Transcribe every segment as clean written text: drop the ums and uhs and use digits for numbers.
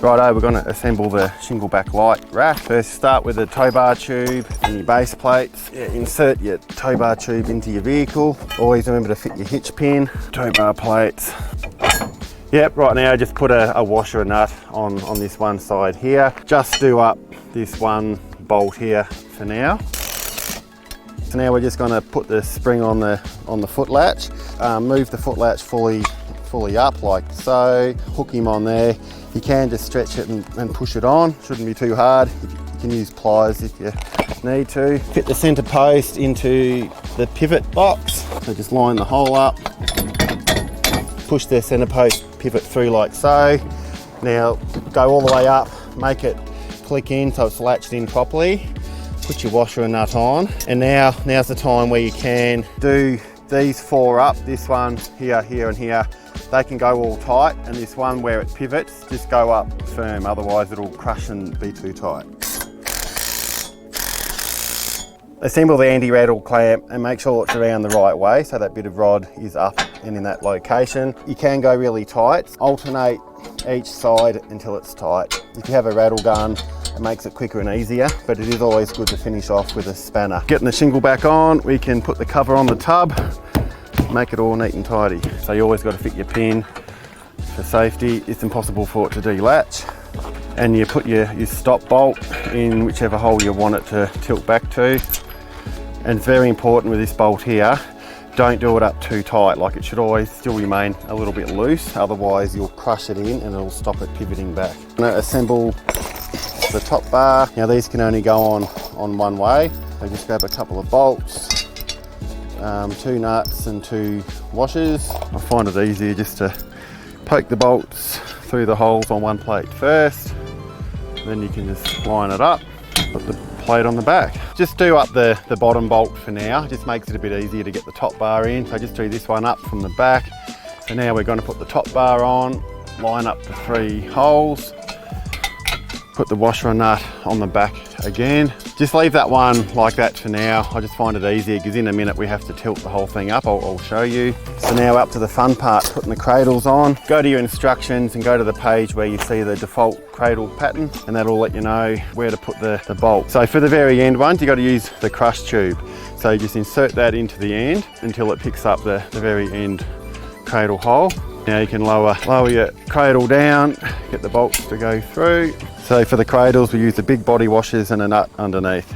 Righto, we're going to assemble the Shingleback LITE Rack. First start with the tow bar tube and your base plates. Insert your tow bar tube into your vehicle. Always remember to fit your hitch pin, tow bar plates. Yep, right now just put a washer and nut on this one side here. Just do up this one bolt here for now. So now we're just going to put the spring on the foot latch. Move the foot latch fully up like so. Hook him on there. You can just stretch it and push it on. Shouldn't be too hard. You can use pliers if you need to. Fit the centre post into the pivot box. So just line the hole up. Push the centre post pivot through like so. Now go all the way up, make it click in so it's latched in properly. Put your washer and nut on. And now's the time where you can do these four up. This one, here, here and here. They can go all tight, and this one where it pivots, just go up firm, otherwise it'll crush and be too tight. Assemble the anti-rattle clamp and make sure it's around the right way so that bit of rod is up and in that location. You can go really tight. Alternate each side until it's tight. If you have a rattle gun, it makes it quicker and easier, but it is always good to finish off with a spanner. Getting the shingle back on, we can put the cover on the tub, make it all neat and tidy. So you always got to fit your pin for safety. It's impossible for it to delatch. And you put your stop bolt in whichever hole you want it to tilt back to. And it's very important with this bolt here, don't do it up too tight. Like, it should always still remain a little bit loose, otherwise you'll crush it in and it'll stop it pivoting back. I'm going to assemble the top bar. Now these can only go on one way. So just grab a couple of bolts, 2 nuts and 2 washers. I find it easier just to poke the bolts through the holes on one plate first. Then you can just line it up, put the plate on the back. Just do up the bottom bolt for now. It just makes it a bit easier to get the top bar in. So just do this one up from the back. So now we're going to put the top bar on, line up the 3 holes, put the washer and nut on the back again. Just leave that one like that for now. I just find it easier because in a minute we have to tilt the whole thing up. I'll show you. So now up to the fun part, putting the cradles on. Go to your instructions and go to the page where you see the default cradle pattern, and that'll let you know where to put the bolt. So for the very end ones, you got to use the crush tube. So you just insert that into the end until it picks up the very end cradle hole. Now you can lower your cradle down, get the bolts to go through. So for the cradles, we use the big body washers and a nut underneath.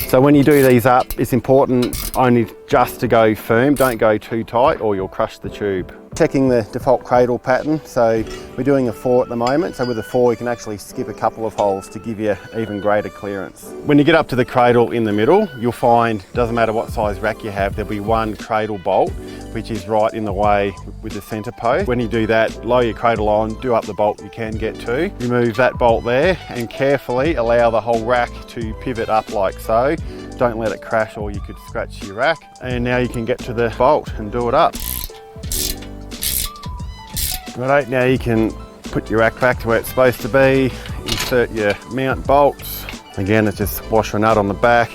So when you do these up, it's important only just to go firm. Don't go too tight or you'll crush the tube. Checking the default cradle pattern. So we're doing a 4 at the moment. So with a 4, you can actually skip a couple of holes to give you even greater clearance. When you get up to the cradle in the middle, you'll find, doesn't matter what size rack you have, there'll be one cradle bolt, which is right in the way with the center post. When you do that, lower your cradle on, do up the bolt you can get to. Remove that bolt there and carefully allow the whole rack to pivot up like so. Don't let it crash or you could scratch your rack. And now you can get to the bolt and do it up. Right, now you can put your rack back to where it's supposed to be, insert your mount bolts. Again, it's just washer and nut on the back.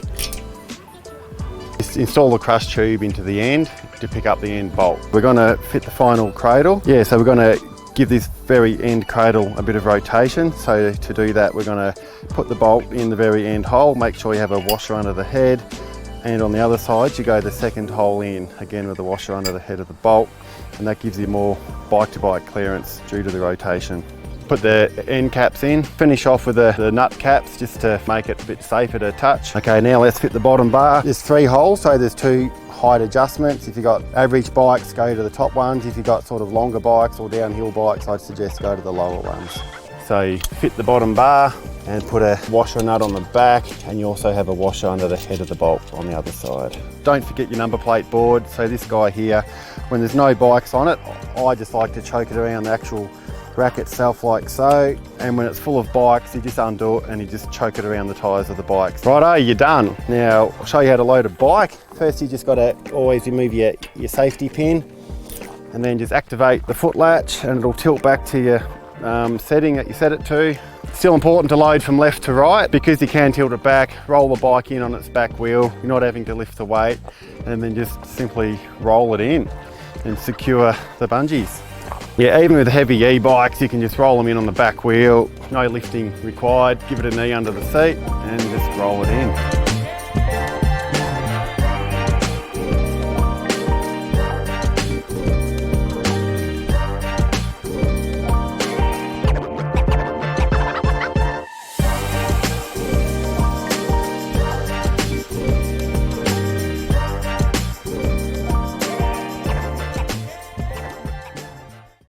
Just install the crush tube into the end to pick up the end bolt. We're going to fit the final cradle. Yeah, so we're going to give this very end cradle a bit of rotation. So to do that, we're going to put the bolt in the very end hole, make sure you have a washer under the head. And on the other side, you go the second hole in, again with the washer under the head of the bolt. And that gives you more bike-to-bike clearance due to the rotation. Put the end caps in, finish off with the nut caps just to make it a bit safer to touch. Okay, now let's fit the bottom bar. There's 3 holes, so there's 2 height adjustments. If you've got average bikes, go to the top ones. If you've got sort of longer bikes or downhill bikes, I'd suggest go to the lower ones. So you fit the bottom bar and put a washer nut on the back, and you also have a washer under the head of the bolt on the other side. Don't forget your number plate board. So this guy here, when there's no bikes on it, I just like to choke it around the actual rack itself like so, and when it's full of bikes, you just undo it and you just choke it around the tyres of the bikes. Righto, you're done. Now I'll show you how to load a bike. First, you just got to always remove your safety pin, and then just activate the foot latch and it'll tilt back to your setting that you set it to. Still important to load from left to right because you can tilt it back, roll the bike in on its back wheel. You're not having to lift the weight, and then just simply roll it in and secure the bungees. Yeah, even with heavy e-bikes, you can just roll them in on the back wheel, no lifting required. Give it a knee under the seat and just roll it in.